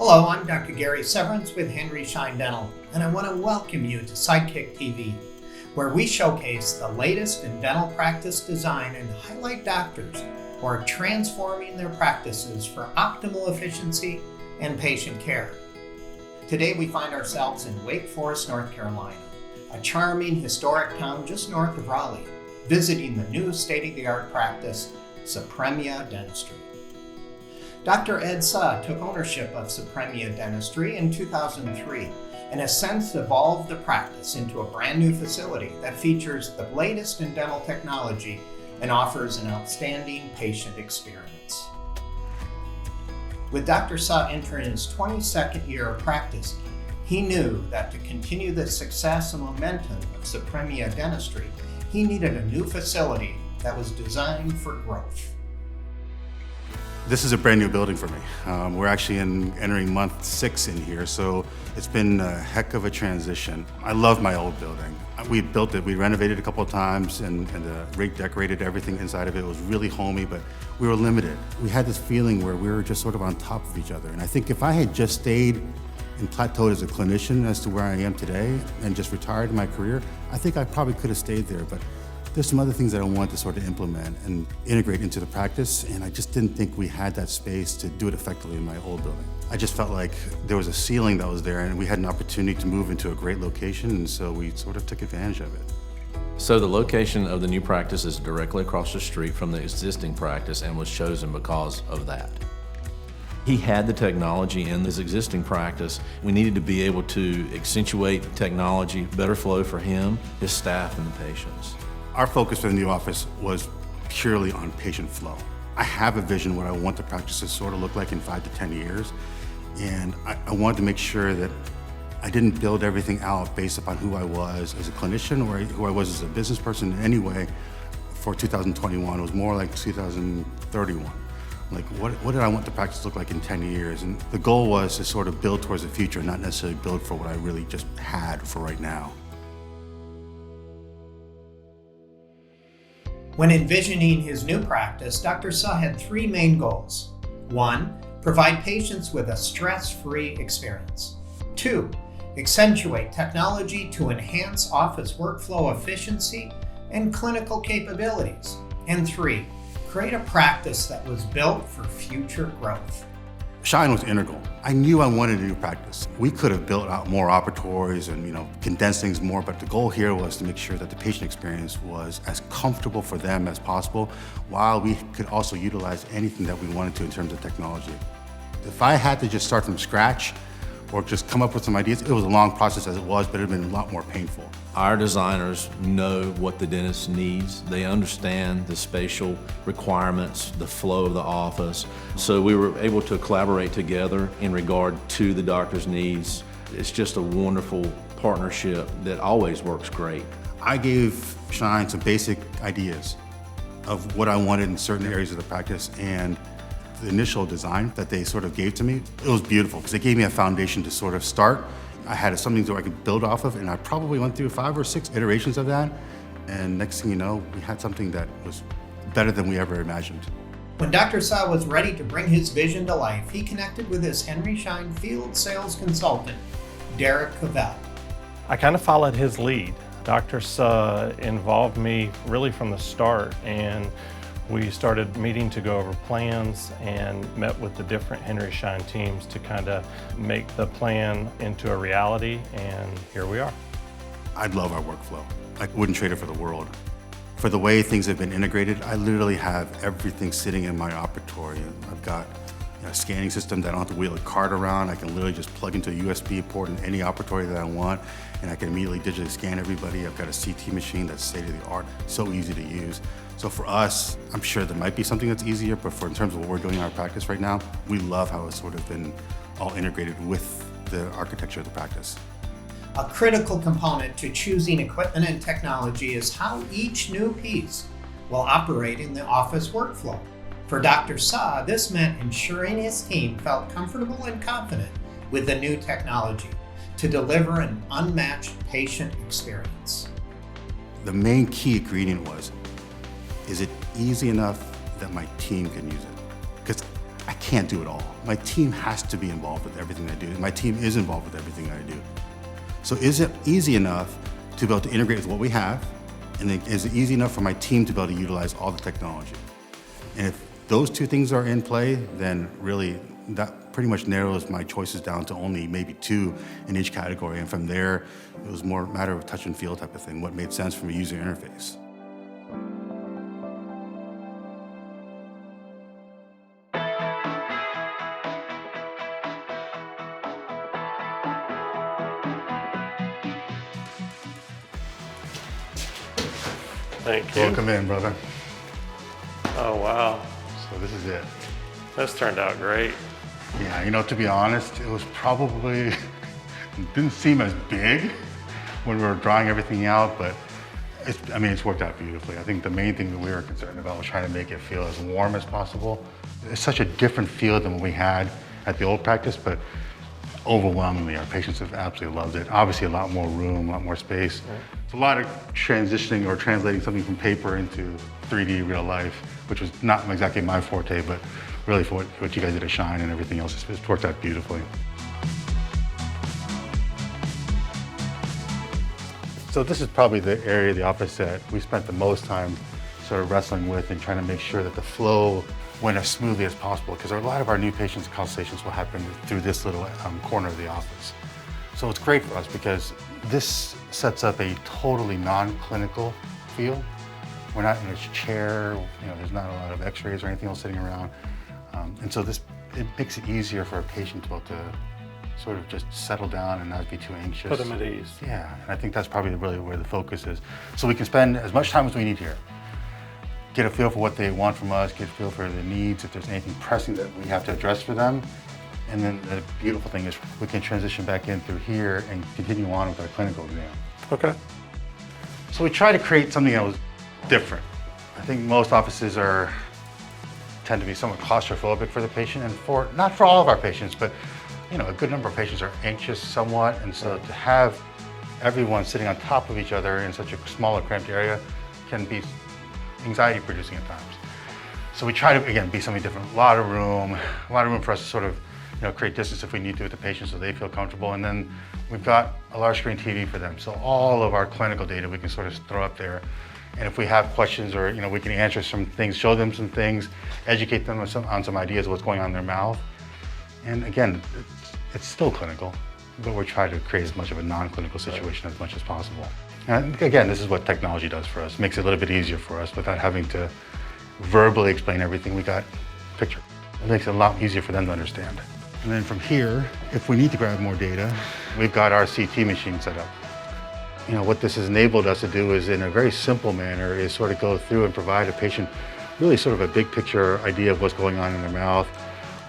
Hello, I'm Dr. Gary Severance with Schein Dental, and I want to welcome you to Sidekick TV, where we showcase the latest in dental practice design and highlight doctors who are transforming their practices for optimal efficiency and patient care. Today we find ourselves in Wake Forest, North Carolina, a charming historic town just north of Raleigh, visiting the new state-of-the-art practice, Supremia Dentistry. Dr. Ed Suh took ownership of Supremia Dentistry in 2003 and has since evolved the practice into a brand new facility that features the latest in dental technology and offers an outstanding patient experience. With Dr. Suh entering his 22nd year of practice, he knew that to continue the success and momentum of Supremia Dentistry, he needed a new facility that was designed for growth. This is a brand new building for me. We're actually entering month 6 in here, so it's been a heck of a transition. I love my old building. We built it, we renovated a couple of times and redecorated everything inside of it. It was really homey, but we were limited. We had this feeling where we were just sort of on top of each other. And I think if I had just stayed and plateaued as a clinician as to where I am today and just retired in my career, I think I probably could have stayed there. But there's some other things that I wanted to sort of implement and integrate into the practice, and I just didn't think we had that space to do it effectively in my old building. I just felt like there was a ceiling that was there and we had an opportunity to move into a great location, and so we sort of took advantage of it. So the location of the new practice is directly across the street from the existing practice and was chosen because of that. He had the technology in his existing practice. We needed to be able to accentuate technology, better flow for him, his staff, and the patients. Our focus for the new office was purely on patient flow. I have a vision what I want the practice to sort of look like in 5 to 10 years, and I wanted to make sure that I didn't build everything out based upon who I was as a clinician or who I was as a business person in any way for 2021. It was more like 2031. Like, what did I want the practice to look like in 10 years? And the goal was to sort of build towards the future, not necessarily build for what I really just had for right now. When envisioning his new practice, Dr. Suh had 3 main goals. 1, provide patients with a stress-free experience. 2, accentuate technology to enhance office workflow efficiency and clinical capabilities. And 3, create a practice that was built for future growth. Schein was integral. I knew I wanted a new practice. We could have built out more operatories and condensed things more, but the goal here was to make sure that the patient experience was as comfortable for them as possible, while we could also utilize anything that we wanted to in terms of technology. If I had to just start from scratch or just come up with some ideas, it was a long process as it was, but it would have been a lot more painful. Our designers know what the dentist needs. They understand the spatial requirements, the flow of the office. So we were able to collaborate together in regard to the doctor's needs. It's just a wonderful partnership that always works great. I gave Schein some basic ideas of what I wanted in certain areas of the practice, and the initial design that they sort of gave to me, it was beautiful because it gave me a foundation to sort of start. I had something that I could build off of, and I probably went through 5 or 6 iterations of that. And next thing you know, we had something that was better than we ever imagined. When Dr. Suh was ready to bring his vision to life, he connected with his Schein field sales consultant, Derek Cavell. I kind of followed his lead. Dr. Suh involved me really from the start, and we started meeting to go over plans and met with the different Schein teams to kind of make the plan into a reality, and here we are. I love our workflow. I wouldn't trade it for the world. For the way things have been integrated, I literally have everything sitting in my operatory. I've got a scanning system that I don't have to wheel a cart around. I can literally just plug into a USB port in any operatory that I want, and I can immediately digitally scan everybody. I've got a CT machine that's state-of-the-art, so easy to use. So for us, I'm sure there might be something that's easier, but in terms of what we're doing in our practice right now, we love how it's sort of been all integrated with the architecture of the practice. A critical component to choosing equipment and technology is how each new piece will operate in the office workflow. For Dr. Suh, this meant ensuring his team felt comfortable and confident with the new technology to deliver an unmatched patient experience. The main key ingredient was, is it easy enough that my team can use it? Because I can't do it all. my team has to be involved with everything I do. My team is involved with everything I do. So is it easy enough to be able to integrate with what we have? And then is it easy enough for my team to be able to utilize all the technology? And if those two things are in play, then really that pretty much narrows my choices down to only maybe 2 in each category. And from there, it was more a matter of touch and feel type of thing, what made sense from a user interface. Thank you. Welcome in, brother. Oh, wow. So this is it. This turned out great. Yeah, you know, to be honest, it was probably, it didn't seem as big when we were drawing everything out, but it's worked out beautifully. I think the main thing that we were concerned about was trying to make it feel as warm as possible. It's such a different feel than what we had at the old practice, but overwhelmingly, our patients have absolutely loved it. Obviously, a lot more room, a lot more space. Right. It's a lot of transitioning or translating something from paper into 3D real life, which was not exactly my forte, but really for what you guys did at Schein and everything else, it's worked out beautifully. So this is probably the area of the office that we spent the most time sort of wrestling with and trying to make sure that the flow went as smoothly as possible, because a lot of our new patients' consultations will happen through this little corner of the office. So it's great for us because this sets up a totally non-clinical feel. We're not in a chair, you know, there's not a lot of x-rays or anything else sitting around. And so it makes it easier for a patient to be able to sort of just settle down and not be too anxious. Put them at ease. Yeah, and I think that's probably really where the focus is. So we can spend as much time as we need here. Get a feel for what they want from us, get a feel for their needs, if there's anything pressing that we have to address for them. And then the beautiful thing is we can transition back in through here and continue on with our clinical exam. Okay. So we try to create something that was different. I think most offices tend to be somewhat claustrophobic for the patient, and not for all of our patients, but you know, a good number of patients are anxious somewhat, and so to have everyone sitting on top of each other in such a small or cramped area can be anxiety producing at times. So we try to, again, be something different. A lot of room for us to sort of, you know, create distance if we need to with the patients so they feel comfortable. And then we've got a large screen TV for them. So all of our clinical data we can sort of throw up there. And if we have questions or, you know, we can answer some things, show them some things, educate them on some ideas of what's going on in their mouth. And again, it's still clinical, but we're trying to create as much of a non-clinical situation as much as possible. And again, this is what technology does for us. It makes it a little bit easier for us without having to verbally explain everything. We got picture. It makes it a lot easier for them to understand. And then from here, if we need to grab more data, we've got our CT machine set up. You know, what this has enabled us to do is, in a very simple manner, is sort of go through and provide a patient really sort of a big picture idea of what's going on in their mouth.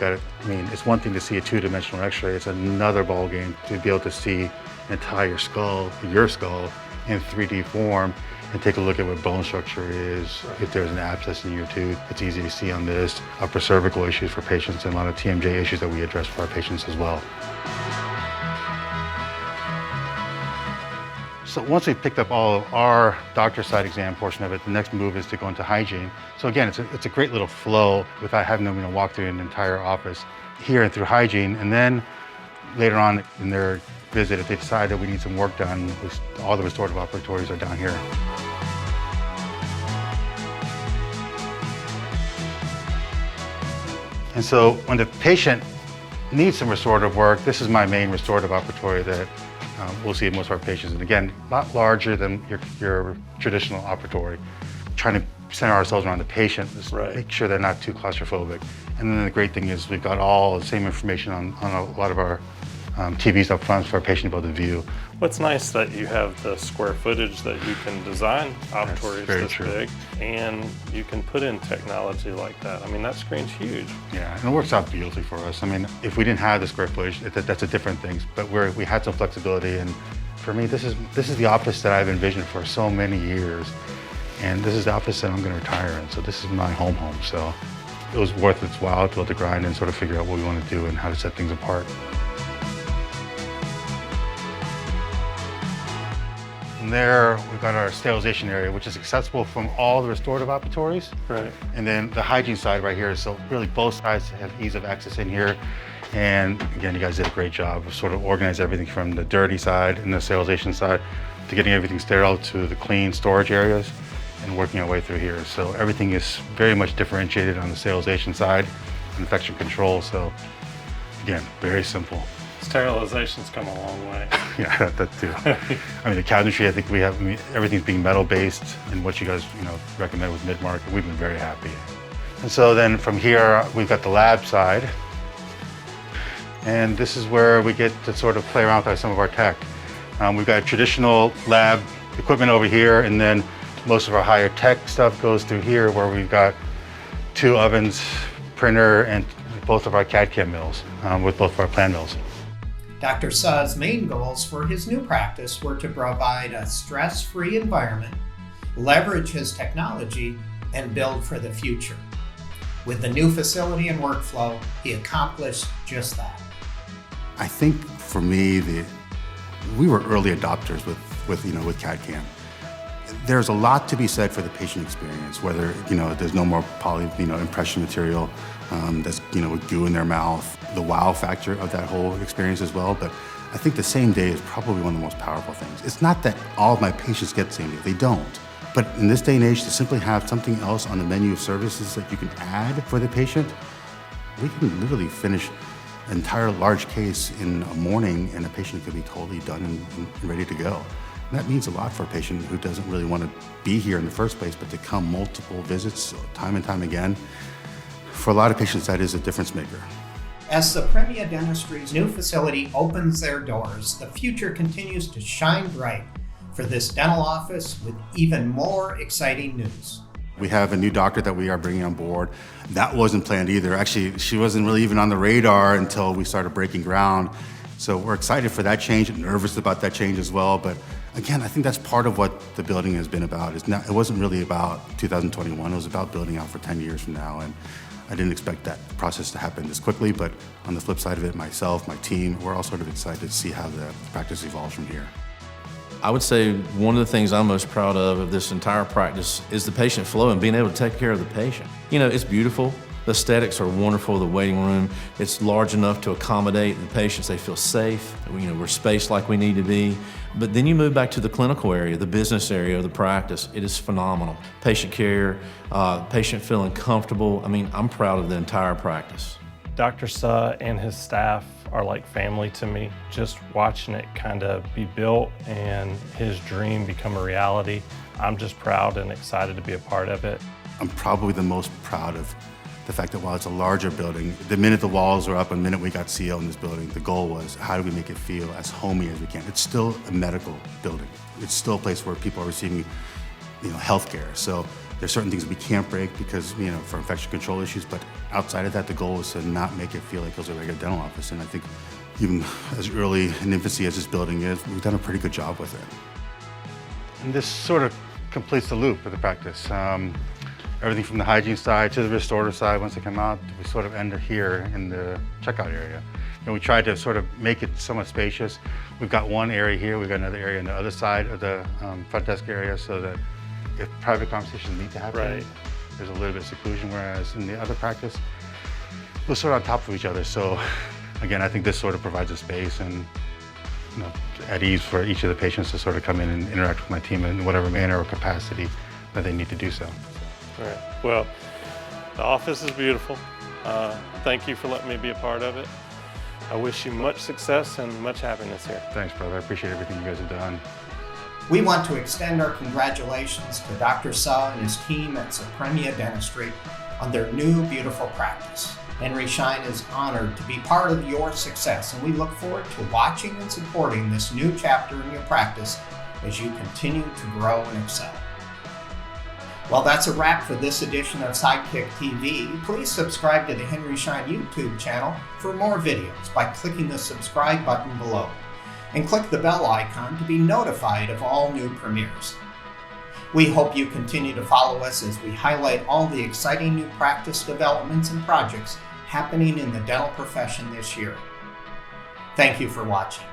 I mean, it's one thing to see a 2-dimensional x-ray, it's another ballgame to be able to see an entire skull, your skull, in 3D form and take a look at what bone structure is. If there's an abscess in your tooth, it's easy to see on this. Upper cervical issues for patients and a lot of TMJ issues that we address for our patients as well. So once we've picked up all of our doctor side exam portion of it, the next move is to go into hygiene. So again, it's a great little flow without having them, you know, walk through an entire office here and through hygiene. And then later on in their visit, if they decide that we need some work done, all the restorative operatories are down here. And so when the patient needs some restorative work, this is my main restorative operatory that we'll see in most of our patients. And again, a lot larger than your traditional operatory. Trying to center ourselves around the patient, just make sure they're not too claustrophobic. And then the great thing is we've got all the same information on a lot of our TVs up front for our patient to be able to view. What's nice that you have the square footage that you can design operatories this big, and you can put in technology like that. I mean, that screen's huge. Yeah, and it works out beautifully for us. I mean, if we didn't have the square footage, that's a different thing. But we had some flexibility, and for me, this is the office that I've envisioned for so many years, and this is the office that I'm going to retire in. So this is my home. So it was worth its while to be able to grind and sort of figure out what we want to do and how to set things apart. From there, we've got our sterilization area, which is accessible from all the restorative operatories. Right. And then the hygiene side right here, so really both sides have ease of access in here. And again, you guys did a great job of sort of organizing everything from the dirty side and the sterilization side to getting everything sterile to the clean storage areas and working our way through here. So everything is very much differentiated on the sterilization side and infection control. So again, very simple. Sterilization's come a long way. Yeah, that too. I mean, the cabinetry, I think we have, everything's being metal-based, and what you guys, recommend with mid-market, we've been very happy. And so then from here, we've got the lab side, and this is where we get to sort of play around with some of our tech. We've got traditional lab equipment over here, and then most of our higher tech stuff goes through here, where we've got 2 ovens, printer, and both of our CAD/CAM mills, with both of our plan mills. Dr. Suh's main goals for his new practice were to provide a stress-free environment, leverage his technology, and build for the future. With the new facility and workflow, he accomplished just that. I think for me, we were early adopters with CAD/CAM. There's a lot to be said for the patient experience, whether there's no more poly impression material that's with goo in their mouth, the wow factor of that whole experience as well. But I think the same day is probably one of the most powerful things. It's not that all of my patients get the same day, they don't. But in this day and age, to simply have something else on the menu of services that you can add for the patient, we can literally finish an entire large case in a morning, and a patient could be totally done and ready to go. And that means a lot for a patient who doesn't really want to be here in the first place, but to come multiple visits time and time again. For a lot of patients, that is a difference maker. As Supremia Dentistry's new facility opens their doors, the future continues to shine bright for this dental office with even more exciting news. We have a new doctor that we are bringing on board. That wasn't planned either. Actually, she wasn't really even on the radar until we started breaking ground. So we're excited for that change and nervous about that change as well. But again, I think that's part of what the building has been about. It wasn't really about 2021. It was about building out for 10 years from now. And I didn't expect that process to happen this quickly, but on the flip side of it, myself, my team, we're all sort of excited to see how the practice evolves from here. I would say one of the things I'm most proud of this entire practice is the patient flow and being able to take care of the patient. It's beautiful. The aesthetics are wonderful, the waiting room. It's large enough to accommodate the patients. They feel safe. We're spaced like we need to be. But then you move back to the clinical area, the business area of the practice. It is phenomenal. Patient care, patient feeling comfortable. I'm proud of the entire practice. Dr. Suh and his staff are like family to me. Just watching it kind of be built and his dream become a reality, I'm just proud and excited to be a part of it. I'm probably the most proud of the fact that while it's a larger building, the minute the walls are up and the minute we got CO in this building, the goal was how do we make it feel as homey as we can. It's still a medical building. It's still a place where people are receiving healthcare. So there's certain things we can't break because, for infection control issues, but outside of that, the goal is to not make it feel like it was a regular dental office. And I think even as early in infancy as this building is, we've done a pretty good job with it. And this sort of completes the loop of the practice. Everything from the hygiene side to the restorative side, once they come out, we sort of end here in the checkout area. We tried to sort of make it somewhat spacious. We've got one area here, we've got another area on the other side of the front desk area, so that if private conversations need to happen, right, there's a little bit of seclusion, whereas in the other practice, we're sort of on top of each other. So again, I think this sort of provides a space and at ease for each of the patients to sort of come in and interact with my team in whatever manner or capacity that they need to do so. All right. Well, the office is beautiful. Thank you for letting me be a part of it. I wish you much success and much happiness here. Thanks, brother. I appreciate everything you guys have done. We want to extend our congratulations to Dr. Suh and his team at Supremia Dentistry on their new beautiful practice. Henry Schein is honored to be part of your success, and we look forward to watching and supporting this new chapter in your practice as you continue to grow and excel. Well, that's a wrap for this edition of Sidekick TV. Please subscribe to the Henry Schein YouTube channel for more videos by clicking the subscribe button below, and click the bell icon to be notified of all new premieres. We hope you continue to follow us as we highlight all the exciting new practice developments and projects happening in the dental profession this year. Thank you for watching.